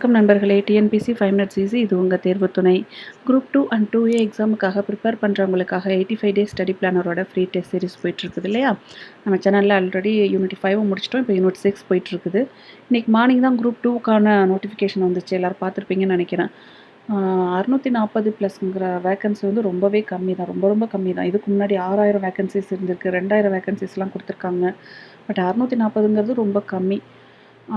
வணக்கம் நண்பர்களே, TNPSC 5 minutes easy. இது உங்கள் தேர்வு துணை. குரூப் 2 அண்ட் 2A எக்ஸாமுக்காக ப்ரிப்பேர் பண்ணுறவங்களுக்காக 85 டேஸ் ஸ்டடி பிளானரோட ஃப்ரீ டெஸ்ட் சீரிஸ் போயிட்டுருக்குது இல்லையா? நம்ம சேனலில் ஆல்ரெடி யூனிட் 5 முடிச்சிட்டோம். இப்போ யூனிட் 6 போயிட்டுருக்குது. இன்றைக்கி மார்னிங் தான் குரூப் 2க்கான நோட்டிஃபிகேஷன் வந்துச்சு. எல்லோரும் பார்த்துருப்பீங்கன்னு நினைக்கிறேன். 640 ப்ளஸ்ங்கிற வேக்கன்சி வந்து ரொம்பவே கம்மி தான், ரொம்ப கம்மி தான். இதுக்கு முன்னாடி 6000 வேக்கன்சிஸ் இருந்திருக்கு, 2000 வேக்கன்சிஸ்லாம் கொடுத்துருக்காங்க. பட் 640ங்கிறது ரொம்ப கம்மி.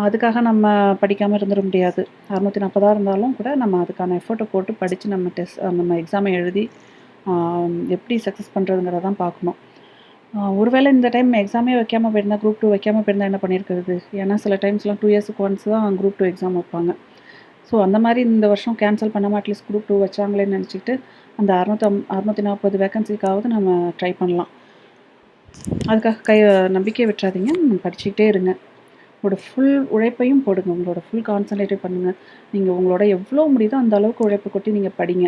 அதுக்காக நம்ம படிக்காமல் இருந்துட முடியாது. 640 இருந்தாலும் கூட நம்ம அதுக்கான எஃபர்ட்டை போட்டு படித்து நம்ம எக்ஸாமை எழுதி எப்படி சக்ஸஸ் பண்ணுறதுங்கிறத தான் பார்க்கணும். ஒருவேளை இந்த டைம் எக்ஸாமே வைக்காமல் போயிருந்தால், குரூப் 2 வைக்காமல் போயிருந்தால் என்ன பண்ணியிருக்கிறது? ஏன்னா சில டைம்ஸ்லாம் 2 இயர்ஸுக்கு ஒன்ஸ் தான் குரூப் 2 எக்ஸாம் வைப்பாங்க. ஸோ அந்த மாதிரி இந்த வருஷம் கேன்சல் பண்ணாமல் அட்லீஸ்ட் குரூப் 2 வச்சாங்களேன்னு நினச்சிக்கிட்டு அந்த 640 வேக்கன்சிக்காவது நம்ம ட்ரை பண்ணலாம். அதுக்காக நம்பிக்கை விட்டுறாதீங்க, படிச்சுக்கிட்டே இருங்க. உங்களோட ஃபுல் உழைப்பையும் போடுங்க, உங்களோட ஃபுல் கான்சன்ட்ரேட் பண்ணுங்கள். நீங்கள் உங்களோட எவ்வளோ முடியுதோ அந்த அளவுக்கு உழைப்பு கொட்டி நீங்கள் படிங்க,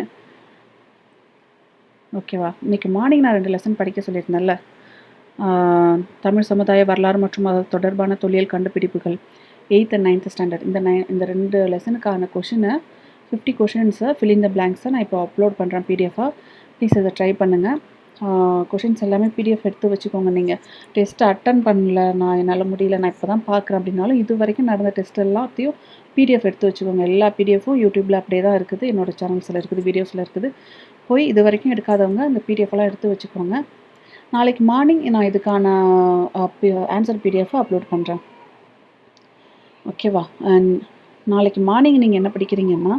ஓகேவா? இன்றைக்கி மார்னிங் நான் 2 லெசன் படிக்க சொல்லியிருந்தேன்ல. தமிழ் சமுதாய வரலாறு மற்றும் அது தொடர்பான தொல்லியல் கண்டுபிடிப்புகள் 8th and 9th ஸ்டாண்டர்ட். இந்த 2 லெசனுக்கான கொஷினை 50 கொஷின்ஸை ஃபில் இன் த பிளாங்க்ஸை நான் இப்போ அப்லோட் பண்ணுறேன் பிடிஎஃபாக. ப்ளீஸ் அதை ட்ரை பண்ணுங்கள். கொஷின்ஸ் எல்லாமே பிடிஎஃப் எடுத்து வச்சுக்கோங்க. நீங்கள் டெஸ்ட்டு அட்டன் பண்ணல, என்னால் முடியல, நான் இப்போ தான் பார்க்குறேன் அப்படின்னாலும் இது வரைக்கும் நடந்த டெஸ்ட் எல்லாத்தையும் பிடிஎஃப் எடுத்து வச்சுக்கோங்க. எல்லா பிடிஎஃப்பும் யூடியூப்பில் அப்படியே தான் இருக்குது, என்னோடய சேனல்ஸில் இருக்குது, வீடியோஸில் இருக்குது. போய் இது வரைக்கும் எடுக்காதவங்க அந்த பிடிஎஃப்லாம் எடுத்து வச்சுக்கோங்க. நாளைக்கு மார்னிங் நான் இதுக்கான ஆன்சர் பிடிஎஃபை அப்லோட் பண்ணுறேன், ஓகேவா? அண்ட் நாளைக்கு மார்னிங் நீங்கள் என்ன படிக்கிறீங்கன்னா,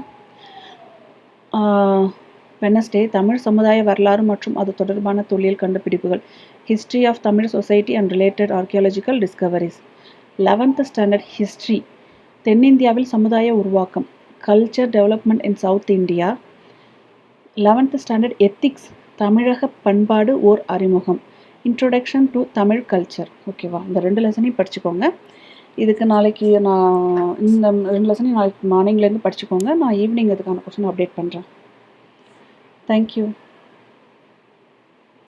வெனஸ்டே தமிழ் சமுதாய வரலாறு மற்றும் அது தொடர்பான தொல்லியல் கண்டுபிடிப்புகள், history of Tamil society and related archaeological discoveries. 11th standard history, தென்னிந்தியாவில் சமுதாய உருவாக்கம், culture development in South India. 11th standard ethics, தமிழக பண்பாடு ஓர் அறிமுகம், இன்ட்ரோடக்ஷன் டு தமிழ் கல்ச்சர். ஓகேவா? இந்த 2 லெசனையும் படிச்சுக்கோங்க. இதுக்கு நாளைக்கு நான் இந்த 2 லெசனையும் நாளைக்கு மார்னிங்லேருந்து படிச்சுக்கோங்க. நான் ஈவினிங் இதுக்கான கொஸ்டின் அப்டேட் பண்ணுறேன். Thank you.